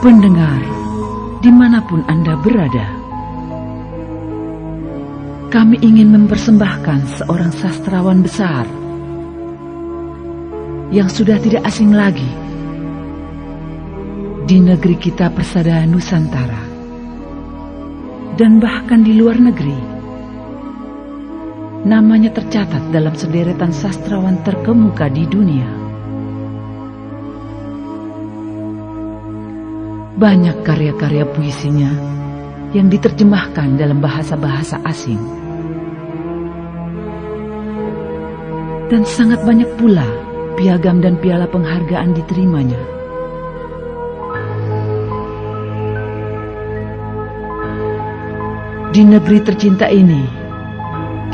Pendengar, dimanapun Anda berada, kami ingin mempersembahkan seorang sastrawan besar yang sudah tidak asing lagi di negeri kita persada Nusantara dan bahkan di luar negeri. Namanya tercatat dalam sederetan sastrawan terkemuka di dunia. Banyak karya-karya puisinya yang diterjemahkan dalam bahasa-bahasa asing. Dan sangat banyak pula piagam dan piala penghargaan diterimanya. Di negeri tercinta ini,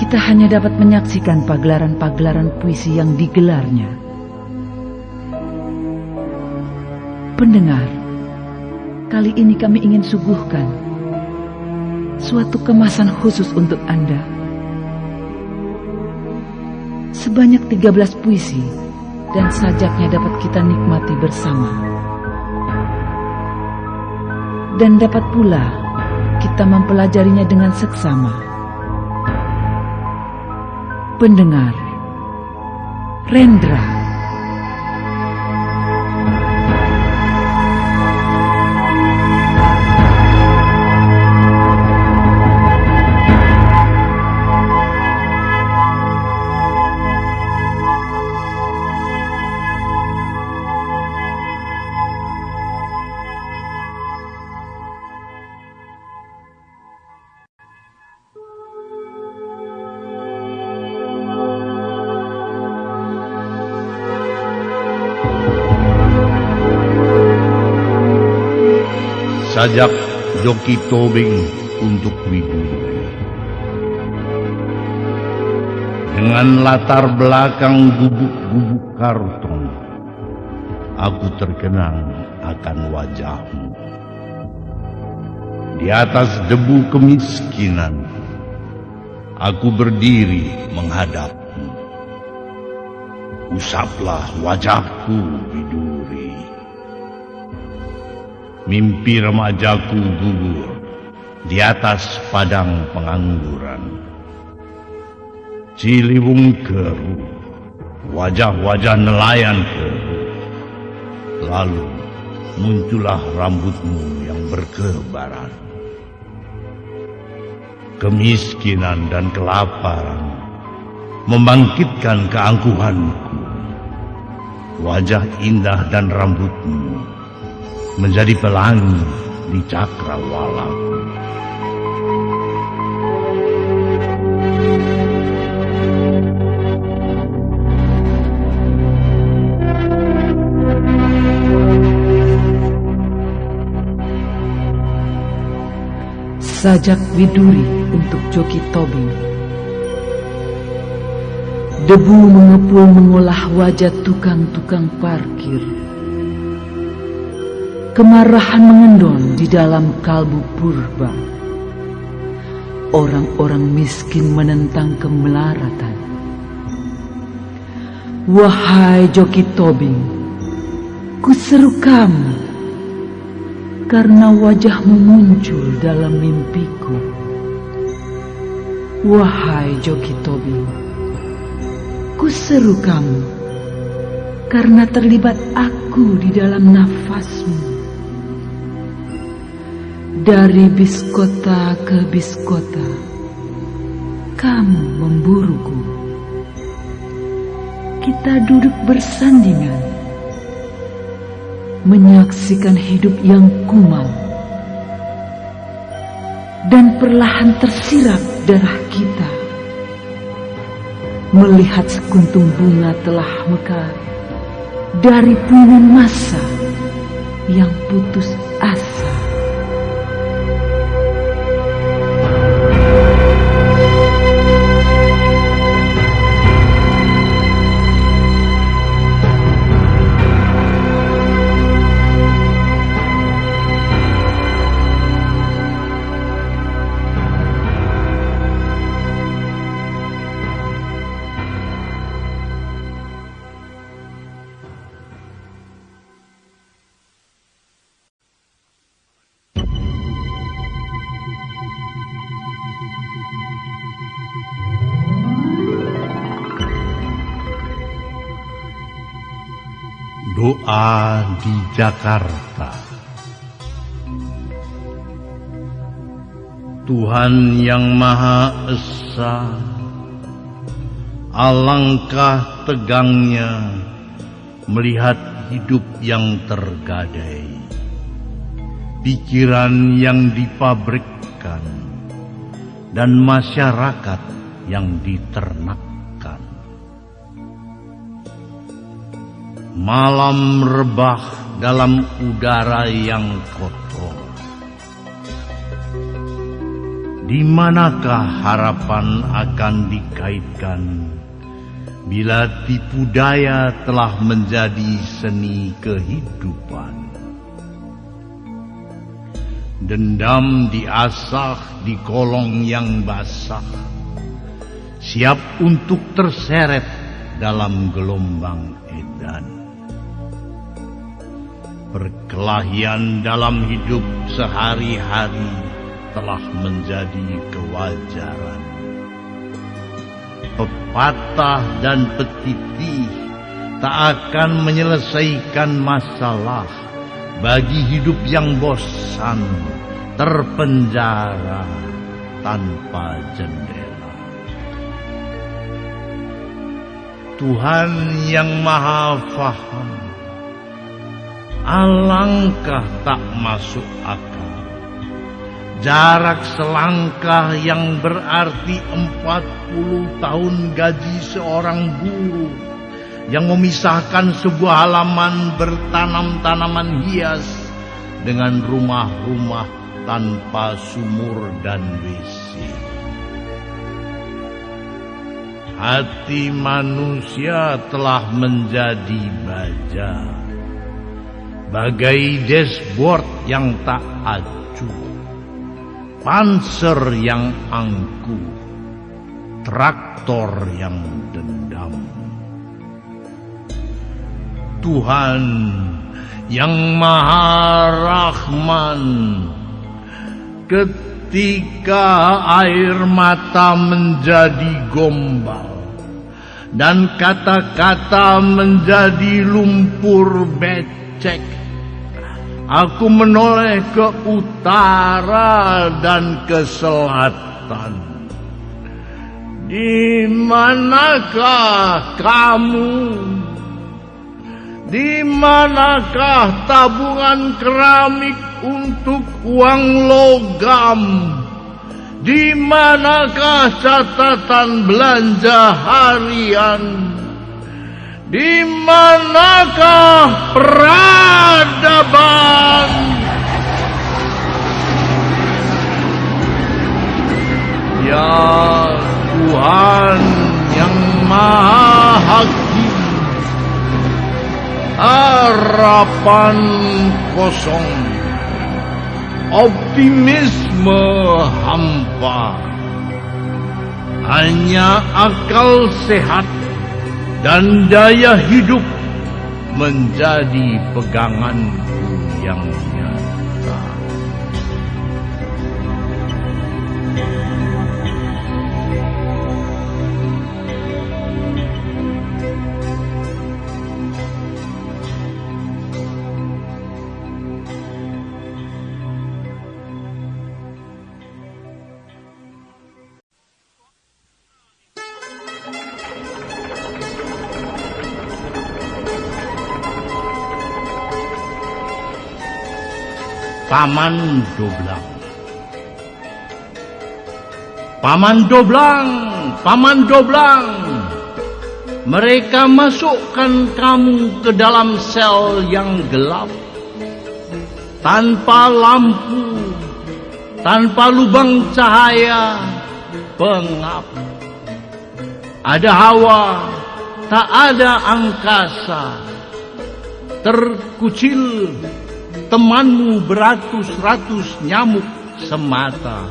kita hanya dapat menyaksikan pagelaran-pagelaran puisi yang digelarnya. Pendengar, kali ini kami ingin suguhkan suatu kemasan khusus untuk Anda. Sebanyak 13 puisi dan sajaknya dapat kita nikmati bersama. Dan dapat pula kita mempelajarinya dengan seksama. Pendengar, Rendra. Sajak Joki Tobing untuk Widuri. Dengan latar belakang gubuk-gubuk karton, aku terkenang akan wajahmu. Di atas debu kemiskinan, aku berdiri menghadapmu. Usaplah wajahku, Widuri. Mimpi remajaku gugur di atas padang pengangguran. Ciliwung keruh, wajah-wajah nelayan keruh. Lalu muncullah rambutmu yang berkebaran. Kemiskinan dan kelaparan membangkitkan keangkuhanku. Wajah indah dan rambutmu menjadi pelangi di cakrawalaku. Sajak Widuri untuk Joki Tobing. Debu mengepul mengolah wajah tukang-tukang parkir. Kemarahan mengendon di dalam kalbu purba. Orang-orang miskin menentang kemelaratan. Wahai Joki Tobing, kuseru kamu karena wajahmu muncul dalam mimpiku. Wahai Joki Tobing, kuseru kamu karena terlibat aku di dalam nafasmu. Dari biskota ke biskota, kamu memburuku. Kita duduk bersandingan, menyaksikan hidup yang kumal, dan perlahan tersirat darah kita. Melihat sekuntum bunga telah mekar dari punan masa yang putus asa. Doa di Jakarta. Tuhan yang Maha Esa, alangkah tegangnya melihat hidup yang tergadai, pikiran yang dipabrikkan, dan masyarakat yang diternakkan. Malam rebah dalam udara yang kotor. Di manakah harapan akan dikaitkan bila tipu daya telah menjadi seni kehidupan? Dendam diasah di kolong yang basah, siap untuk terseret dalam gelombang edan. Perkelahian dalam hidup sehari-hari telah menjadi kewajaran. Pepatah dan petitih tak akan menyelesaikan masalah bagi hidup yang bosan, terpenjara tanpa jendela. Tuhan yang Maha Faham, alangkah tak masuk akal jarak selangkah yang berarti 40 tahun gaji seorang buruh yang memisahkan sebuah halaman bertanam tanaman hias dengan rumah-rumah tanpa sumur dan WC. Hati manusia telah menjadi baja, bagai dashboard yang tak acuh, panser yang angkuh, traktor yang dendam. Tuhan yang Maha Rahman, ketika air mata menjadi gombal dan kata-kata menjadi lumpur becek, aku menoleh ke utara dan ke selatan. Di manakah kamu? Di manakah tabungan keramik untuk uang logam? Di manakah catatan belanja harian? Di manakah peradaban? Ya Tuhan yang Maha Hakim, harapan kosong, optimisme hampa, hanya akal sehat dan daya hidup menjadi peganganku yang nyata. Paman Doblang. Paman Doblang, Paman Doblang, mereka masukkan kamu ke dalam sel yang gelap, tanpa lampu, tanpa lubang cahaya, pengap. Ada hawa, tak ada angkasa, terkucil temanmu beratus-ratus nyamuk semata.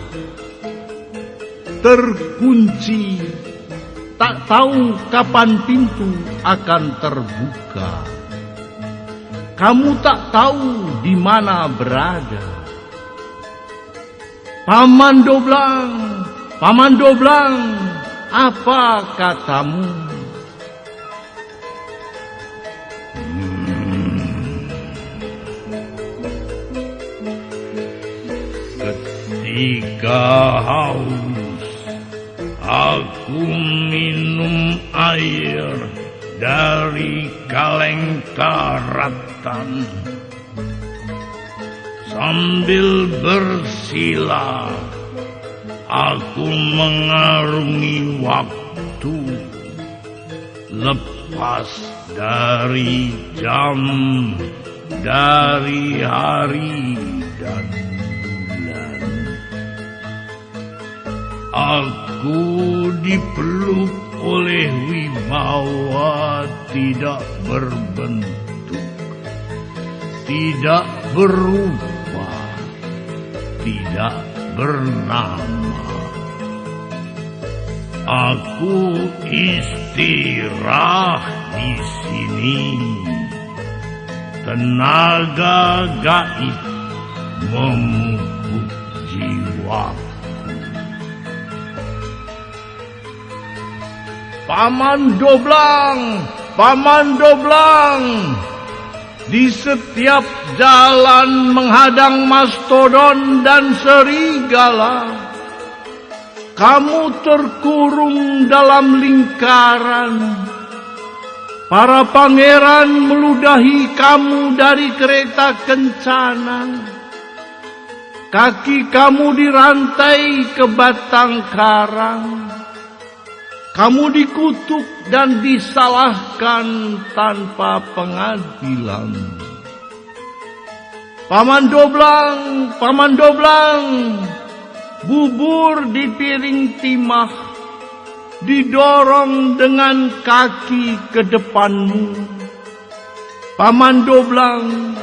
Terkunci, tak tahu kapan pintu akan terbuka. Kamu tak tahu di mana berada. Paman Doblang, Paman Doblang, apa katamu? Jika haus, aku minum air dari kaleng karatan. Sambil bersila, aku mengarungi waktu, lepas dari jam, dari hari dan bulan. Aku dipeluk oleh wibawa tidak berbentuk, tidak berupa, tidak bernama. Aku istirahat di sini. Tenaga gaib memupuk jiwaku. Paman Doblang, Paman Doblang. Di setiap jalan menghadang mastodon dan serigala. Kamu terkurung dalam lingkaran. Para pangeran meludahi kamu dari kereta kencana. Kaki kamu dirantai ke batang karang. Kamu dikutuk dan disalahkan tanpa pengadilan. Paman Doblang, Paman Doblang, bubur di piring timah, didorong dengan kaki ke depanmu. Paman Doblang,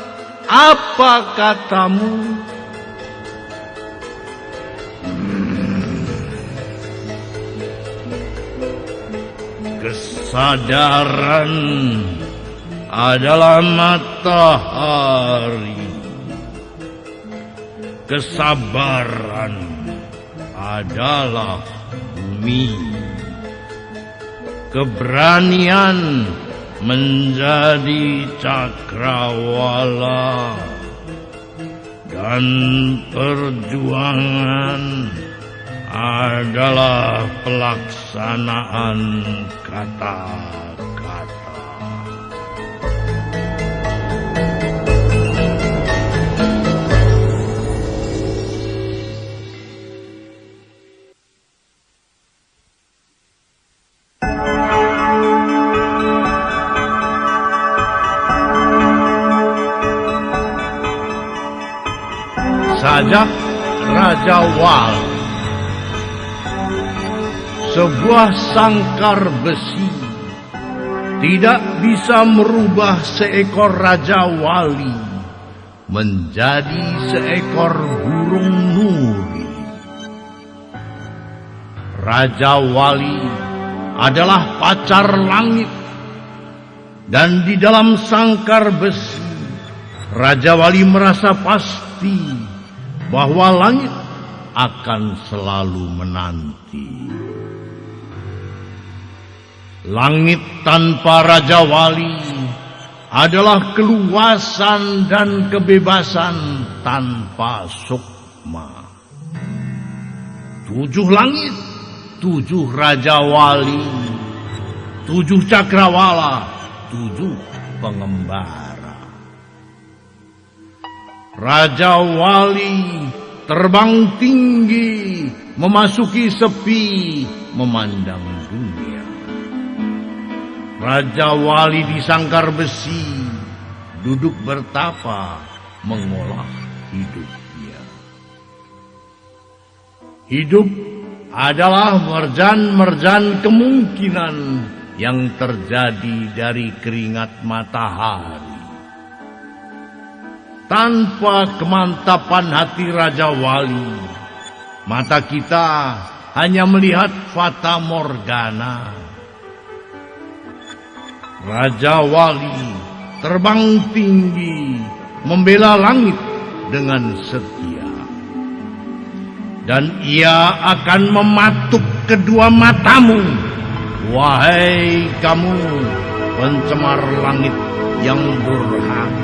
apa katamu? Kesadaran adalah matahari. Kesabaran adalah bumi. Keberanian menjadi cakrawala. Dan perjuangan adalah pelaksanaan kata-kata. Sajak Raja Wali, sebuah sangkar besi tidak bisa merubah seekor Raja Wali menjadi seekor burung nuri. Raja Wali adalah pacar langit, dan di dalam sangkar besi Raja Wali merasa pasti bahwa langit akan selalu menanti. Langit tanpa Raja Wali adalah keluasan dan kebebasan tanpa sukma. 7 langit, 7 Raja Wali, 7 cakrawala, 7 pengembara. Raja Wali terbang tinggi, memasuki sepi, memandang dunia. Raja Wali di sangkar besi, duduk bertapa, mengolah hidupnya. Hidup adalah merjan-merjan kemungkinan yang terjadi dari keringat matahari. Tanpa kemantapan hati Raja Wali, mata kita hanya melihat fata morgana. Raja Wali terbang tinggi, membela langit dengan setia. Dan ia akan mematuk kedua matamu, wahai kamu pencemar langit yang durhaka.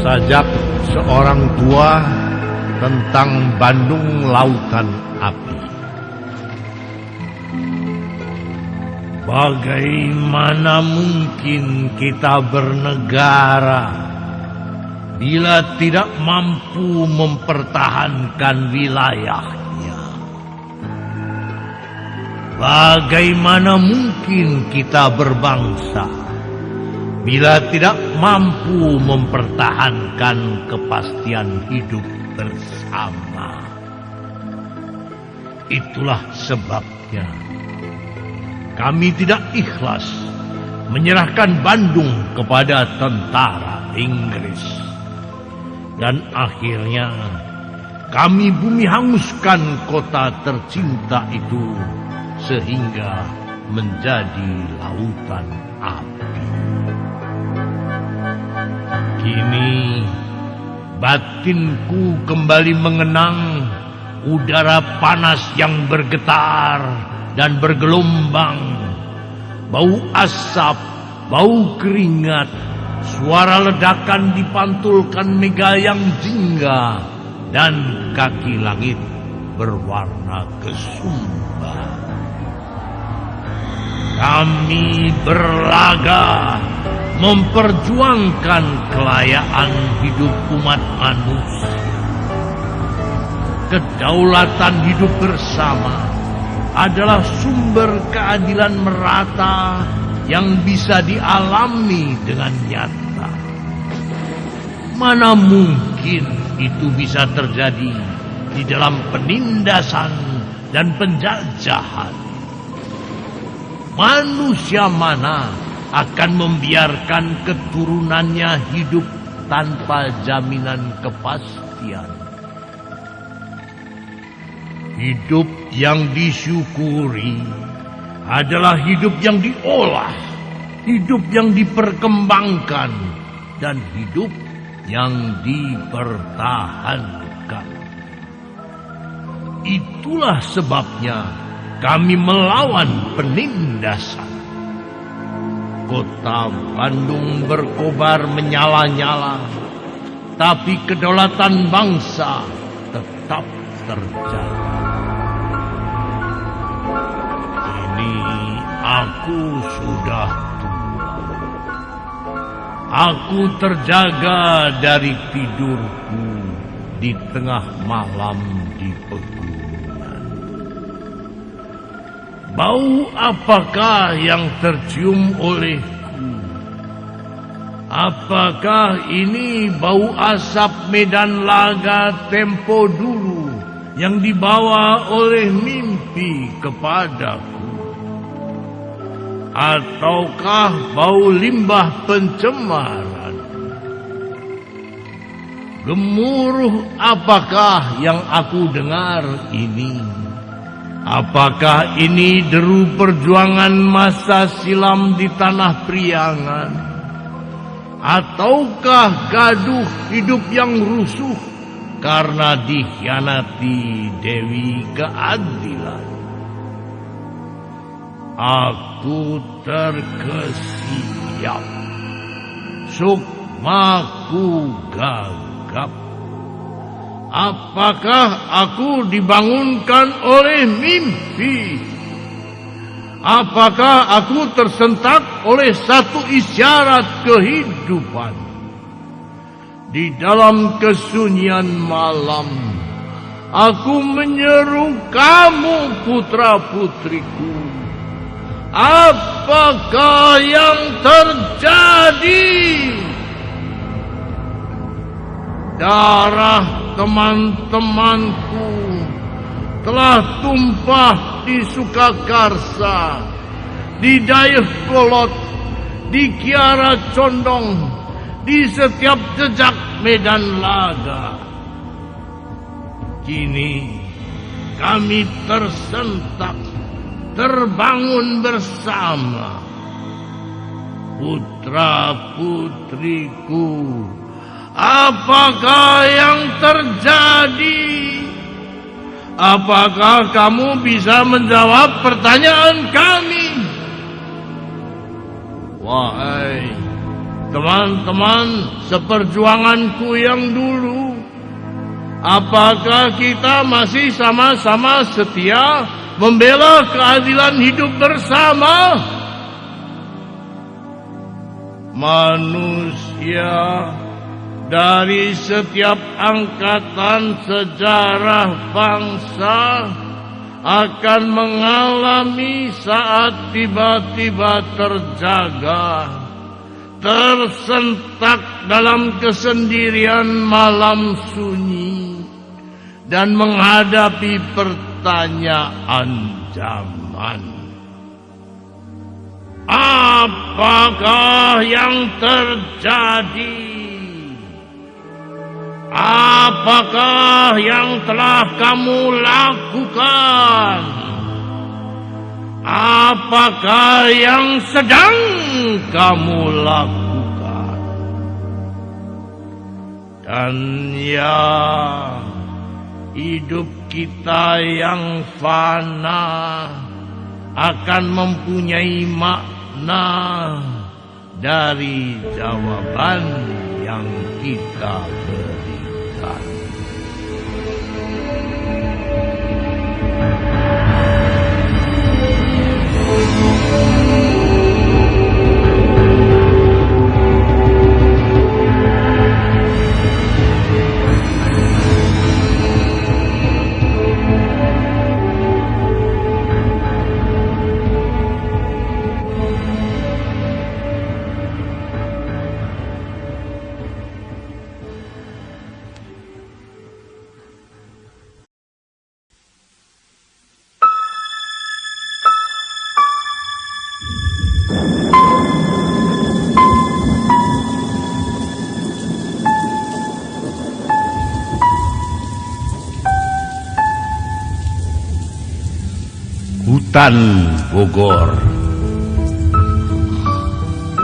Sajak seorang tua tentang Bandung Lautan Api. Bagaimana mungkin kita bernegara bila tidak mampu mempertahankan wilayahnya? Bagaimana mungkin kita berbangsa bila tidak mampu mempertahankan kepastian hidup bersama? Itulah sebabnya kami tidak ikhlas menyerahkan Bandung kepada tentara Inggris. Dan akhirnya kami bumi hanguskan kota tercinta itu sehingga menjadi lautan api. Kini batinku kembali mengenang udara panas yang bergetar dan bergelombang, bau asap, bau keringat, suara ledakan dipantulkan mega yang jingga, dan kaki langit berwarna kesumba. Kami berlaga memperjuangkan kelayaan hidup umat manusia. Kedaulatan hidup bersama adalah sumber keadilan merata yang bisa dialami dengan nyata. Mana mungkin itu bisa terjadi di dalam penindasan dan penjajahan? Manusia mana akan membiarkan keturunannya hidup tanpa jaminan kepastian? Hidup yang disyukuri adalah hidup yang diolah, hidup yang diperkembangkan, dan hidup yang dipertahankan. Itulah sebabnya kami melawan penindasan. Kota Bandung berkobar menyala-nyala, tapi kedaulatan bangsa tetap terjaga. Kini aku sudah tua. Aku terjaga dari tidurku di tengah malam di pegunungan. Bau apakah yang tercium olehku? Apakah ini bau asap medan laga tempo dulu yang dibawa oleh mimpi kepadaku? Ataukah bau limbah pencemaran? Gemuruh apakah yang aku dengar ini? Apakah ini deru perjuangan masa silam di tanah Priangan? Ataukah gaduh hidup yang rusuh karena dikhianati Dewi Keadilan? Aku terkesiap, sukmaku gagap. Apakah aku dibangunkan oleh mimpi? Apakah aku tersentak oleh satu isyarat kehidupan? Di dalam kesunyian malam, aku menyeru kamu putra-putriku. Apakah yang terjadi? Darah teman-temanku telah tumpah di Sukakarsa, di Dayakolot, di Kiara Condong, di setiap jejak medan laga. Kini kami tersentak, terbangun bersama. Putra-putriku, apakah yang terjadi? Apakah kamu bisa menjawab pertanyaan kami? Wahai teman-teman seperjuanganku yang dulu, apakah kita masih sama-sama setia membela keadilan hidup bersama? Manusia dari setiap angkatan sejarah bangsa akan mengalami saat tiba-tiba tersentak dalam kesendirian malam sunyi dan menghadapi pertanyaan zaman. Apakah yang terjadi? Apakah yang telah kamu lakukan? Apakah yang sedang kamu lakukan? Dan ya, hidup kita yang fana akan mempunyai makna dari jawaban yang kita berikan. Hutan Bogor.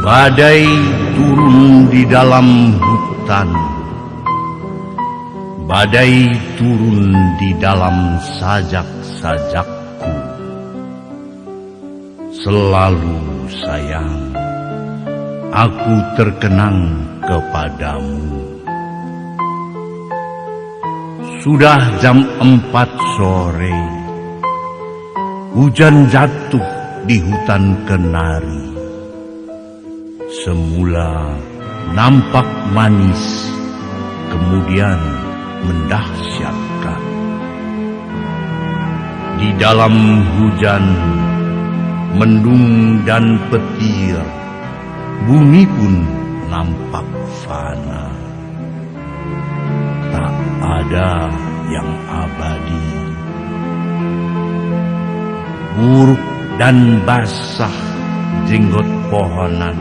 Badai turun di dalam hutan. Badai turun di dalam sajak-sajakku. Selalu sayang, aku terkenang kepadamu. Sudah jam 4 sore. Hujan jatuh di hutan kenari. Semula nampak manis, kemudian mendahsyatkan. Di dalam hujan, mendung dan petir, bumi pun nampak fana. Tak ada yang abadi. Buruk dan basah jenggot pohonan,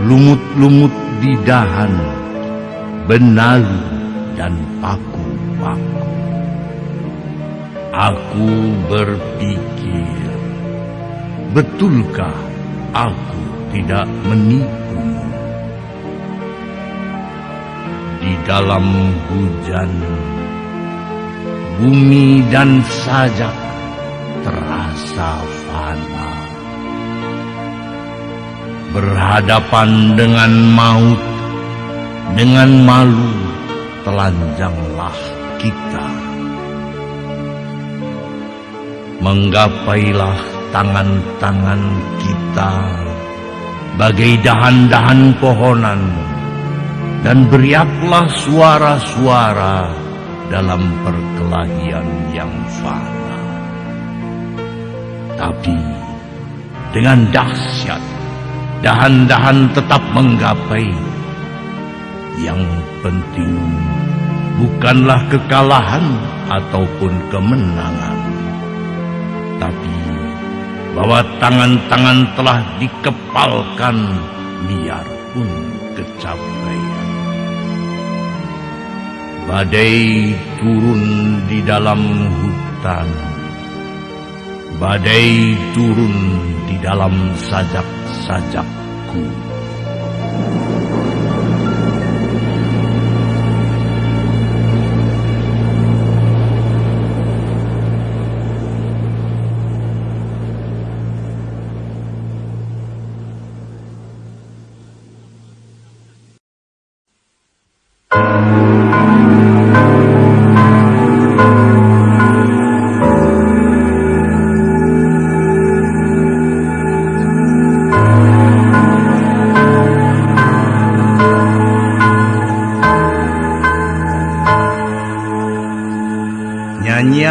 lumut-lumut di dahan, benalu dan paku-paku. Aku berpikir, betulkah aku tidak menipumu? Di dalam hujan, bumi dan sajak terasa fana. Berhadapan dengan maut, dengan malu telanjanglah kita. Menggapailah tangan-tangan kita bagai dahan-dahan pohonan, dan beriaklah suara-suara dalam perkelahian yang fana. Tapi dengan dahsyat, dahan-dahan tetap menggapai. Yang penting bukanlah kekalahan ataupun kemenangan, tapi bahwa tangan-tangan telah dikepalkan biarpun kecapaian. Badai turun di dalam hutan. Badai turun di dalam sajak-sajakku.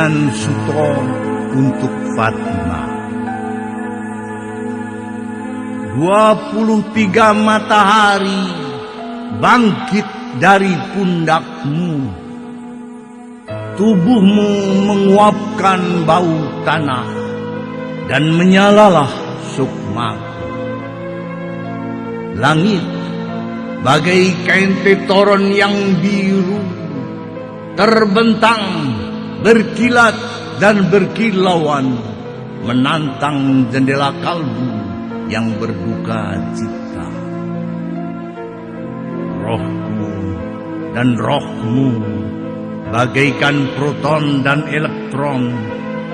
pujian Suto untuk Fatimah. 23 matahari bangkit dari pundakmu. Tubuhmu menguapkan bau tanah dan menyalalah sukmaku. Langit bagai kain tetoron yang biru, terbentang, berkilat dan berkilauan, menantang jendela kalbu yang berduka cita. Rohku dan rohmu bagaikan proton dan elektron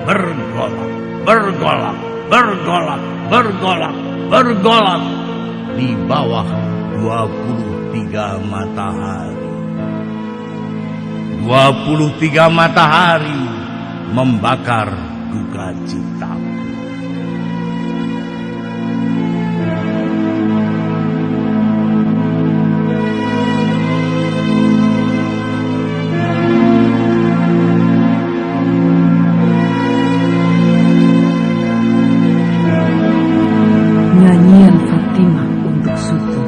bergolak, bergolak, bergolak, bergolak, bergolak di bawah 23 matahari. 23 matahari membakar duka citaku. Nyanyian Fatimah untuk Suto.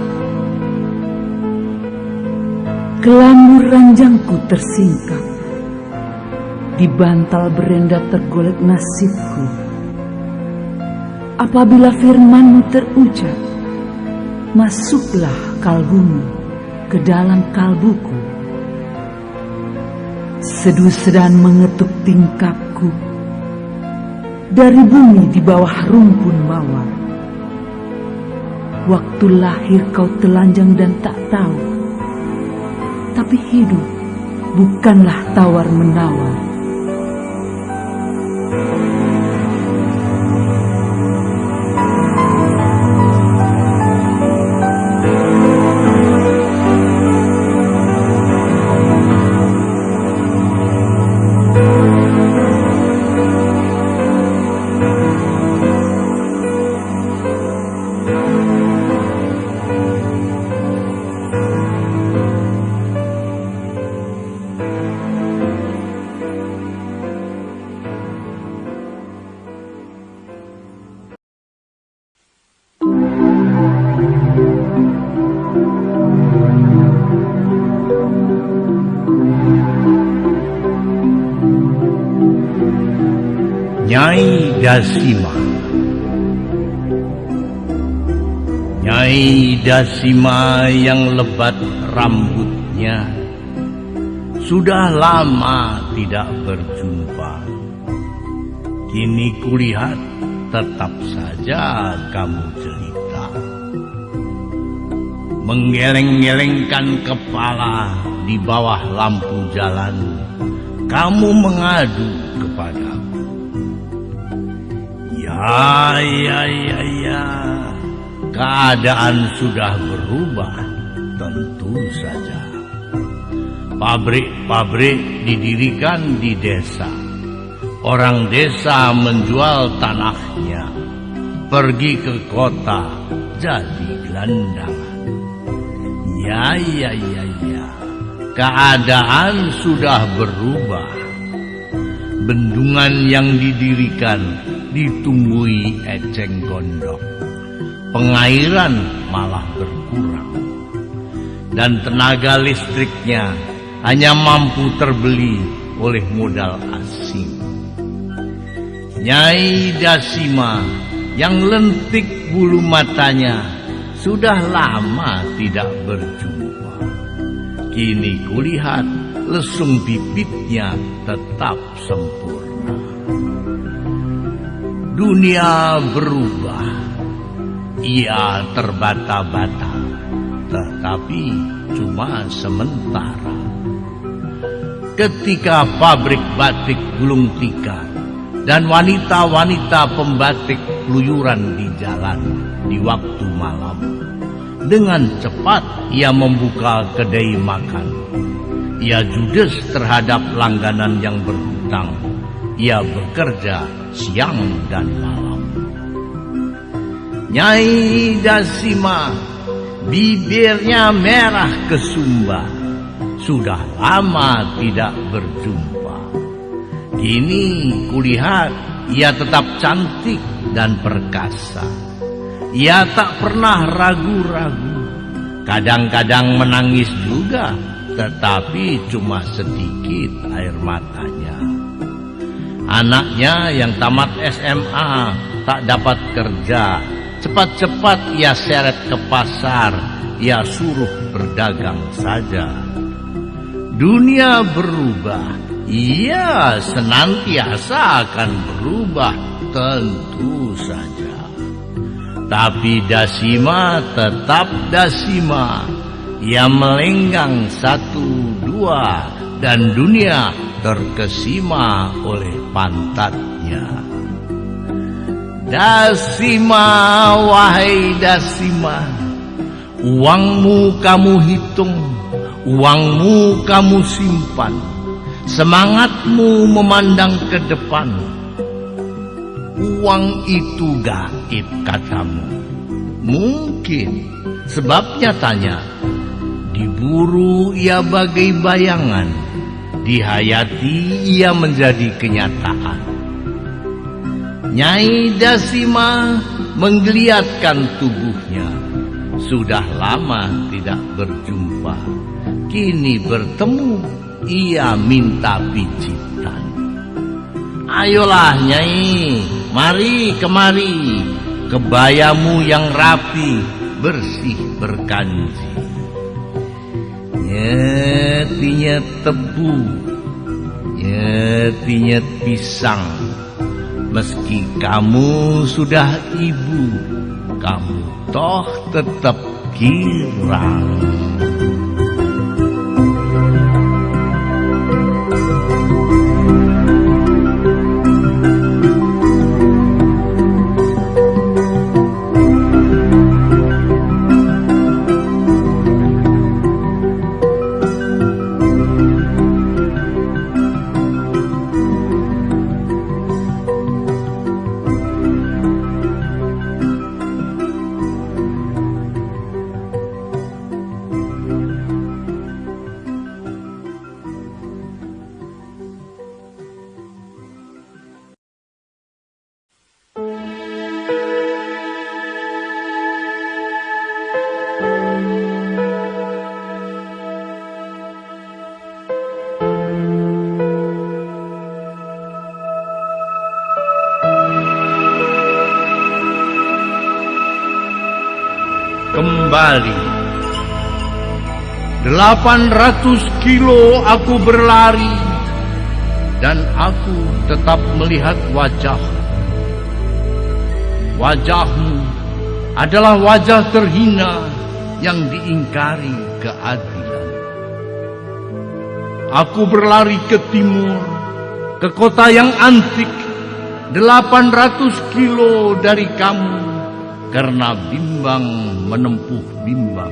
Kelambu ranjangku tersingkap, di bantal berenda tergolek nasibku. Apabila firmanmu terucap, masuklah kalbumu ke dalam kalbuku. Sedu sedan mengetuk tingkapku, dari bumi di bawah rumpun mawar. Waktu lahir kau telanjang dan tak tahu, tapi hidup bukanlah tawar-menawar. Nyai Dasima. Nyai Dasima yang lebat rambutnya, sudah lama tidak berjumpa. Kini kulihat tetap saja kamu jelita, menggeleng-gelengkan kepala di bawah lampu jalan. Kamu mengadu kepadaku. Ya, keadaan sudah berubah, tentu saja. Pabrik-pabrik didirikan di desa. Orang desa menjual tanahnya, pergi ke kota jadi gelandangan. Ya, keadaan sudah berubah. Bendungan yang didirikan ditumbuhi eceng gondok. Pengairan malah berkurang. Dan tenaga listriknya hanya mampu terbeli oleh modal asing. Nyai Dasima yang lentik bulu matanya sudah lama tidak berjumpa. Kini kulihat lesung bibitnya tetap sempurna. Dunia berubah, ia terbata-bata, tetapi cuma sementara. Ketika pabrik batik gulung tikar dan wanita-wanita pembatik keluyuran di jalan di waktu malam, dengan cepat ia membuka kedai makan. Ia judes terhadap langganan yang berhutang. Ia bekerja siang dan malam. Nyai Dasima, bibirnya merah kesumba, sudah lama tidak berjumpa. Kini kulihat ia tetap cantik dan perkasa. Ia tak pernah ragu-ragu. Kadang-kadang menangis juga, tetapi cuma sedikit air matanya. Anaknya yang tamat SMA tak dapat kerja. Cepat-cepat ia seret ke pasar. Ia suruh berdagang saja. Dunia berubah. Ia senantiasa akan berubah, tentu saja. Tapi Dasima tetap Dasima. Ia melenggang 1, 2, dan dunia terkesima oleh pantatnya. Dasima, wahai Dasima, uangmu kamu hitung, uangmu kamu simpan. Semangatmu memandang ke depan. Uang itu gaib katamu. Mungkin sebabnya tanya. Diburu ia bagai bayangan. Dihayati ia menjadi kenyataan. Nyai Dasima menggeliatkan tubuhnya. Sudah lama tidak berjumpa. Kini bertemu. Ia minta pijitan. Ayolah Nyai, mari kemari. Kebayamu yang rapi, bersih berkanji. Nyet-nyet tebu, nyet-nyet pisang. Meski kamu sudah ibu, kamu toh tetap girang. Kembali. 800 kilo aku berlari, dan aku tetap melihat wajah. Wajahmu adalah wajah terhina yang diingkari keadilan. Aku berlari ke timur, ke kota yang antik, 800 kilo dari kamu, karena bimbang menempuh bimbang.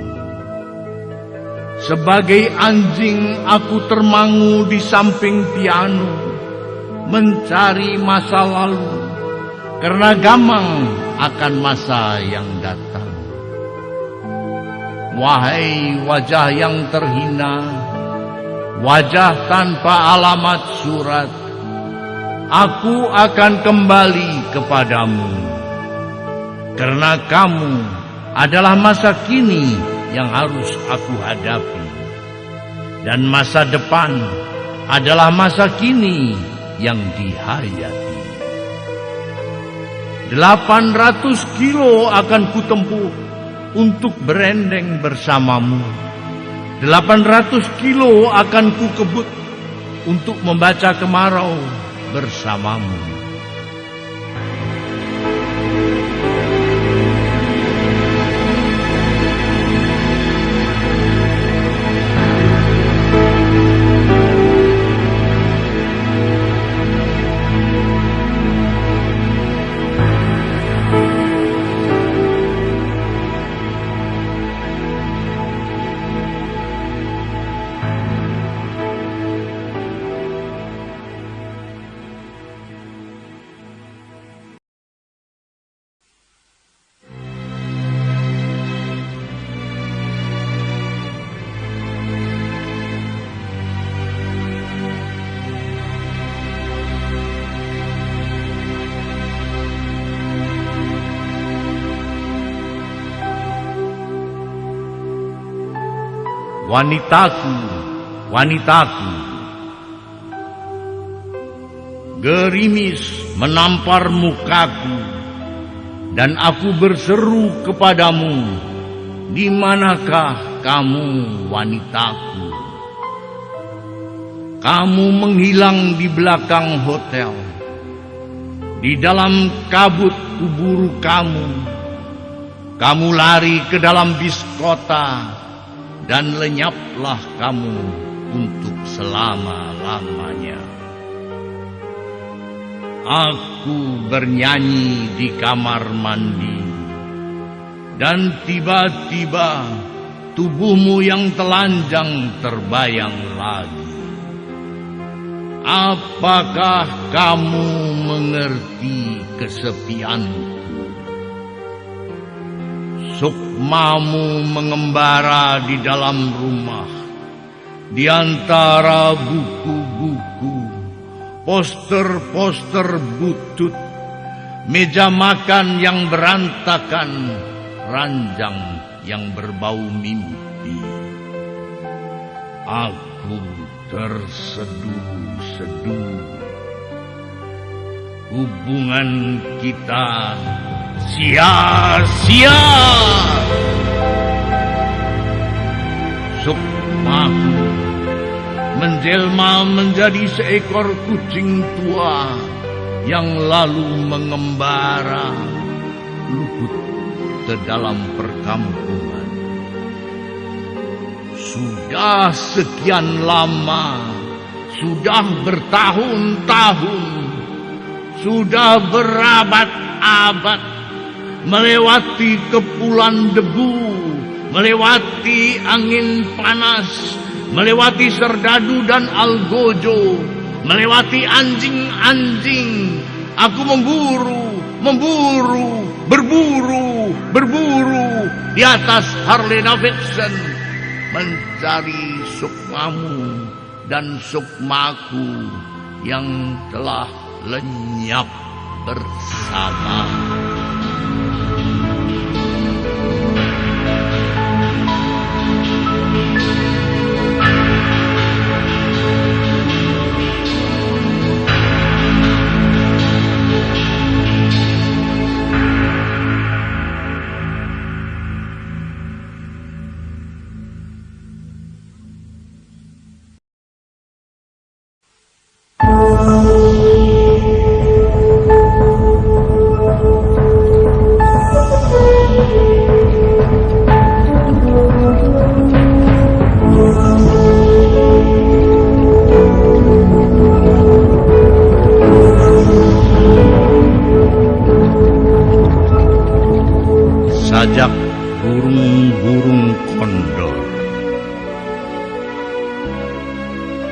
Sebagai anjing aku termangu di samping piano, mencari masa lalu, karena gamang akan masa yang datang. Wahai wajah yang terhina, wajah tanpa alamat surat, aku akan kembali kepadamu. Karena kamu adalah masa kini yang harus aku hadapi. Dan masa depan adalah masa kini yang dihayati. 800 kilo akan kutempuh untuk berendeng bersamamu. 800 kilo akan kukebut untuk membaca kemarau bersamamu. wanitaku, wanitaku. Gerimis menampar mukaku, dan aku berseru kepadamu, di manakah kamu, wanitaku? Kamu menghilang di belakang hotel. Di dalam kabut kuburu kamu. Kamu lari ke dalam bis kota, dan lenyaplah kamu untuk selama-lamanya. Aku bernyanyi di kamar mandi, dan tiba-tiba tubuhmu yang telanjang terbayang lagi. Apakah kamu mengerti kesepianku? Sukmamu mengembara di dalam rumah, di antara buku-buku, poster-poster butut, meja makan yang berantakan, ranjang yang berbau mimpi. Aku terseduh-seduh. Hubungan kita sia-sia. Sukmaku menjelma menjadi seekor kucing tua yang lalu mengembara luput ke dalam perkampungan. Sudah sekian lama, sudah bertahun-tahun, sudah berabad-abad, melewati kepulan debu, melewati angin panas, melewati serdadu dan algojo, melewati anjing-anjing. Aku berburu di atas Harley Davidson, mencari sukmamu dan sukmaku yang telah lenyap bersama. Sajak burung-burung kondor.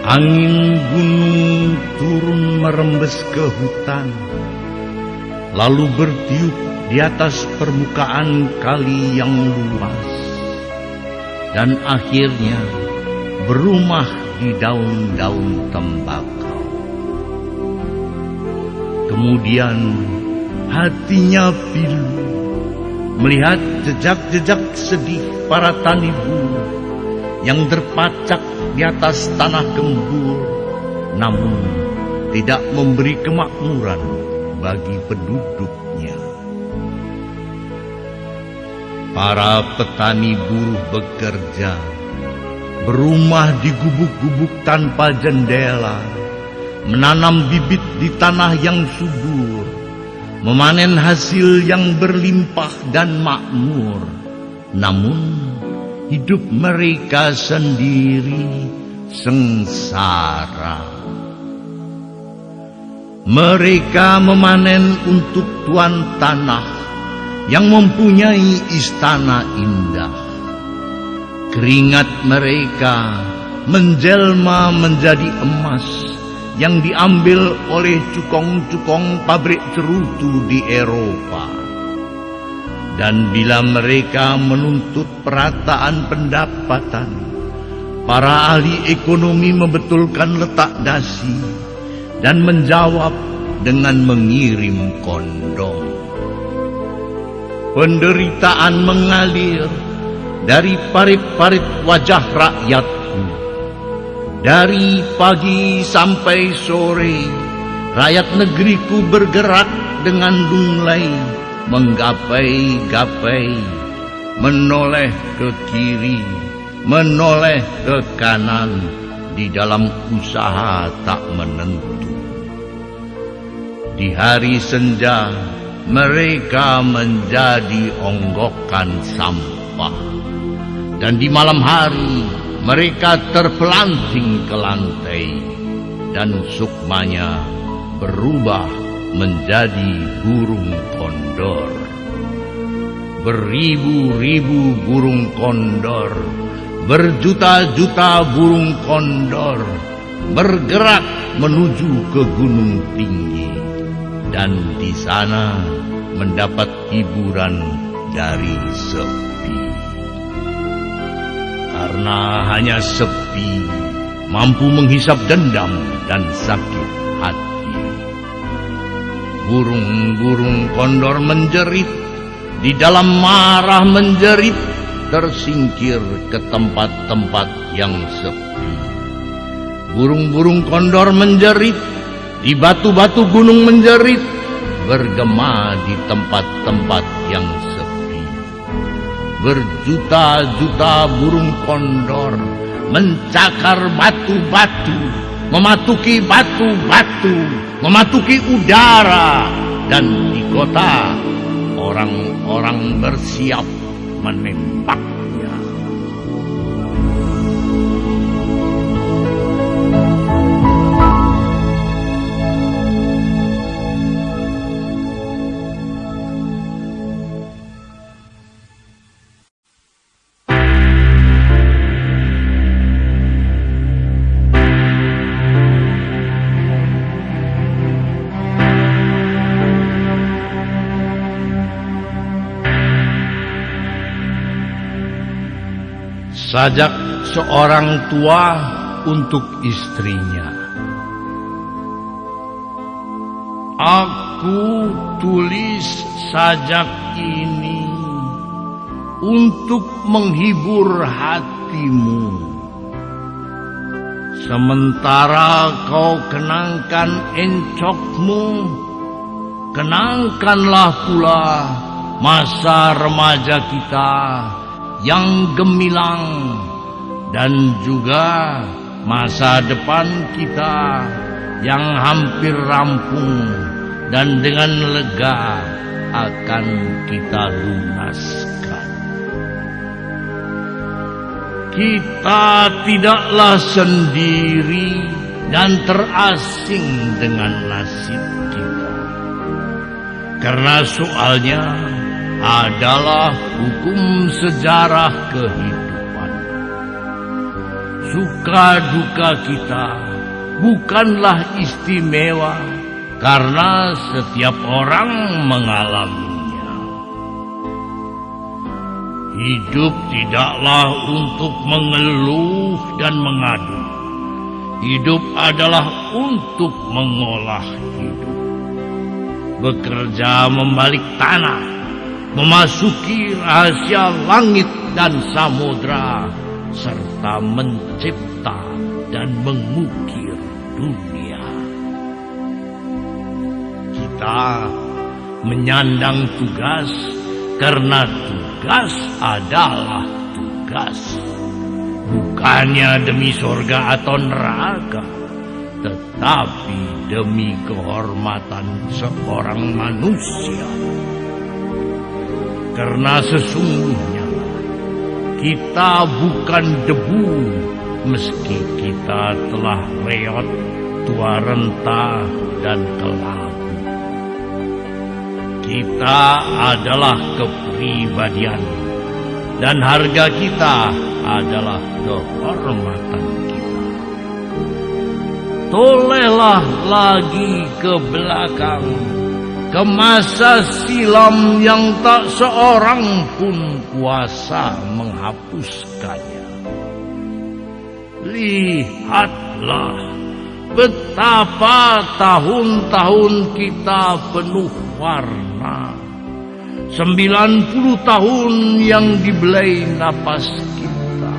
Angin gunung turun merembes ke hutan, lalu bertiup di atas permukaan kali yang luas, dan akhirnya berumah di daun-daun tembakau. Kemudian hatinya pilu melihat jejak-jejak sedih para tani buruh yang terpacak di atas tanah gembur, namun tidak memberi kemakmuran bagi penduduknya. Para petani buruh bekerja, berumah di gubuk-gubuk tanpa jendela, menanam bibit di tanah yang subur, memanen hasil yang berlimpah dan makmur. Namun hidup mereka sendiri sengsara. Mereka memanen untuk tuan tanah yang mempunyai istana indah. Keringat mereka menjelma menjadi emas yang diambil oleh cukong-cukong pabrik cerutu di Eropa. Dan bila mereka menuntut perataan pendapatan, para ahli ekonomi membetulkan letak dasi dan menjawab dengan mengirim kondom. Penderitaan mengalir dari parit-parit wajah rakyatku. Dari pagi sampai sore, rakyat negeriku bergerak dengan lunglai, menggapai-gapai, menoleh ke kiri, menoleh ke kanan, di dalam usaha tak menentu. Di hari senja, mereka menjadi onggokan sampah. Dan di malam hari, mereka terpelanting ke lantai. Dan sukmanya berubah menjadi burung kondor. Beribu-ribu burung kondor, berjuta-juta burung kondor bergerak menuju ke gunung tinggi, dan di sana mendapat hiburan dari sepi. Karena hanya sepi mampu menghisap dendam dan sakit hati. Burung-burung kondor menjerit, di dalam marah menjerit, tersingkir ke tempat-tempat yang sepi. Burung-burung kondor menjerit, di batu-batu gunung menjerit, bergema di tempat-tempat yang sepi. Berjuta-juta burung kondor mencakar batu-batu, mematuki batu-batu, mematuki udara, dan di kota orang-orang bersiap menembaknya. Sajak seorang tua untuk istrinya. Aku tulis sajak ini untuk menghibur hatimu. Sementara kau kenangkan encokmu, kenangkanlah pula masa remaja kita yang gemilang, dan juga masa depan kita yang hampir rampung dan dengan lega akan kita lunaskan. Kita tidaklah sendiri dan terasing dengan nasib kita, karena soalnya adalah hukum sejarah kehidupan. Suka duka kita bukanlah istimewa, karena setiap orang mengalaminya. Hidup tidaklah untuk mengeluh dan mengadu. Hidup adalah untuk mengolah hidup. Bekerja membalik tanah, memasuki rahasia langit dan samudra, serta mencipta dan mengukir dunia. Kita menyandang tugas karena tugas adalah tugas. Bukannya demi surga atau neraka, tetapi demi kehormatan seorang manusia. Karena sesungguhnya kita bukan debu, meski kita telah reot, tua renta, dan kelabu. Kita adalah kepribadian, dan harga kita adalah kehormatan kita. Tolehlah lagi ke belakang, ke masa silam yang tak seorang pun kuasa menghapuskannya. Lihatlah betapa tahun-tahun kita penuh warna, 90 tahun yang dibelai napas kita.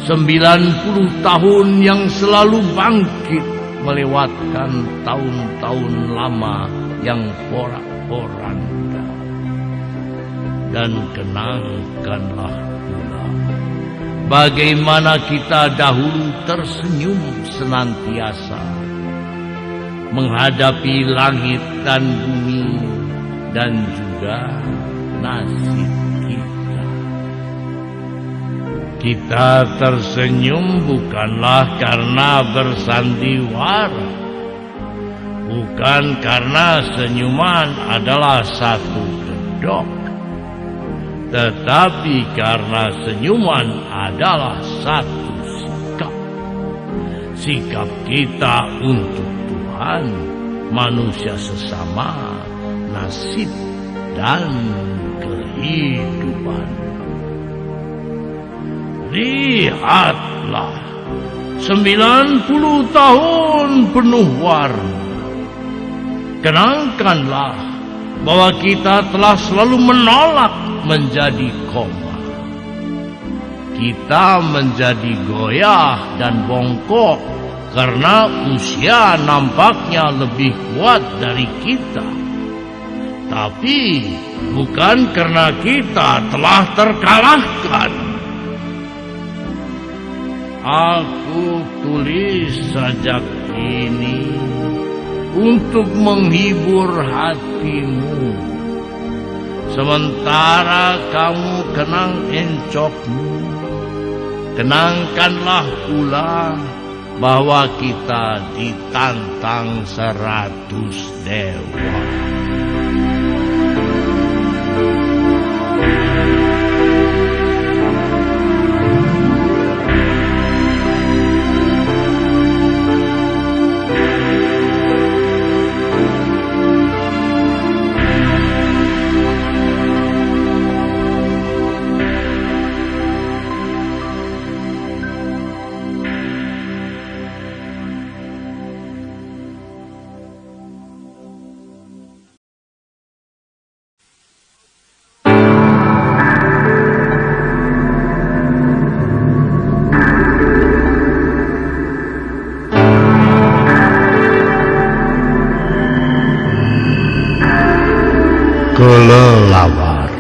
90 tahun yang selalu bangkit melewatkan tahun-tahun lama yang porak-poranda. Dan kenangkanlah pula bagaimana kita dahulu tersenyum senantiasa menghadapi langit dan bumi dan juga nasib kita. Kita tersenyum bukanlah karena bersandiwara, bukan karena senyuman adalah satu kedok, tetapi karena senyuman adalah satu sikap. Sikap kita untuk Tuhan, manusia sesama, nasib, dan kehidupan. Lihatlah, 90 tahun penuh warna. Kenangkanlah bahwa kita telah selalu menolak menjadi koma. Kita menjadi goyah dan bongkok karena usia nampaknya lebih kuat dari kita. Tapi bukan karena kita telah terkalahkan. Aku tulis sajak ini untuk menghibur hatimu, sementara kamu kenang encokmu. Kenangkanlah pula bahwa kita ditantang 100 dewa. Kelelawar.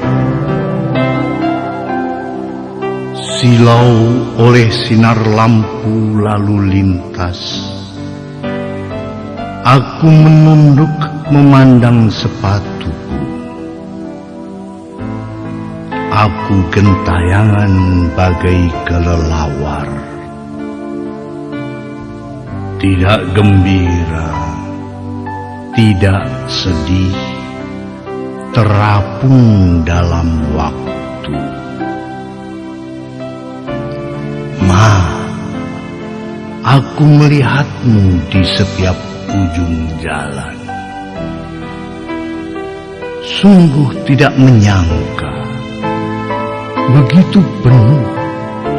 Silau oleh sinar lampu lalu lintas. Aku menunduk memandang sepatuku. Aku gentayangan bagai kelelawar. Tidak gembira, tidak sedih, terapung dalam waktu. Ma, aku melihatmu di setiap ujung jalan. Sungguh tidak menyangka, begitu penuh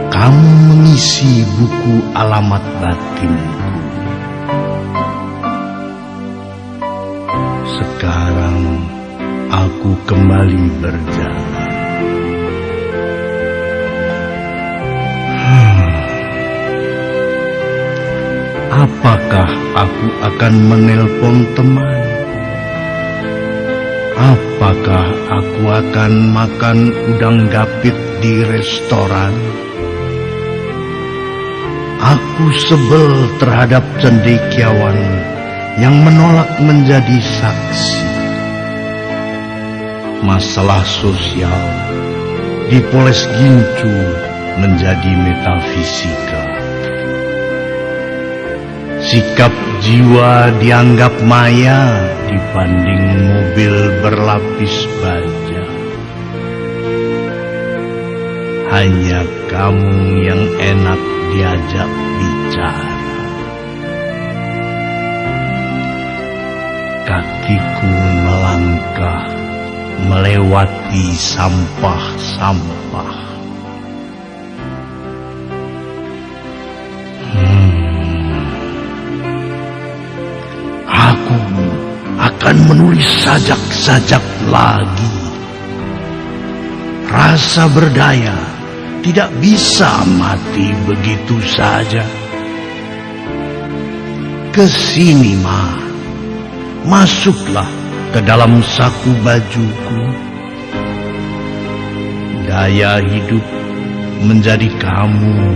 kamu mengisi buku alamat batinku. Sekarang aku kembali berjalan. Apakah aku akan menelpon teman? Apakah aku akan makan udang gapit di restoran? Aku sebel terhadap cendekiawan yang menolak menjadi saksi. Masalah sosial dipoles gincu menjadi metafisika. Sikap jiwa dianggap maya dibanding mobil berlapis baja. Hanya kamu yang enak diajak bicara. Kakiku melangkah melewati sampah-sampah. Aku akan menulis sajak-sajak lagi Rasa berdaya tidak bisa mati begitu saja. Kesini, Ma. Masuklah ke dalam saku bajuku. Gaya hidup menjadi kamu,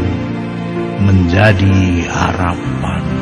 menjadi harapan.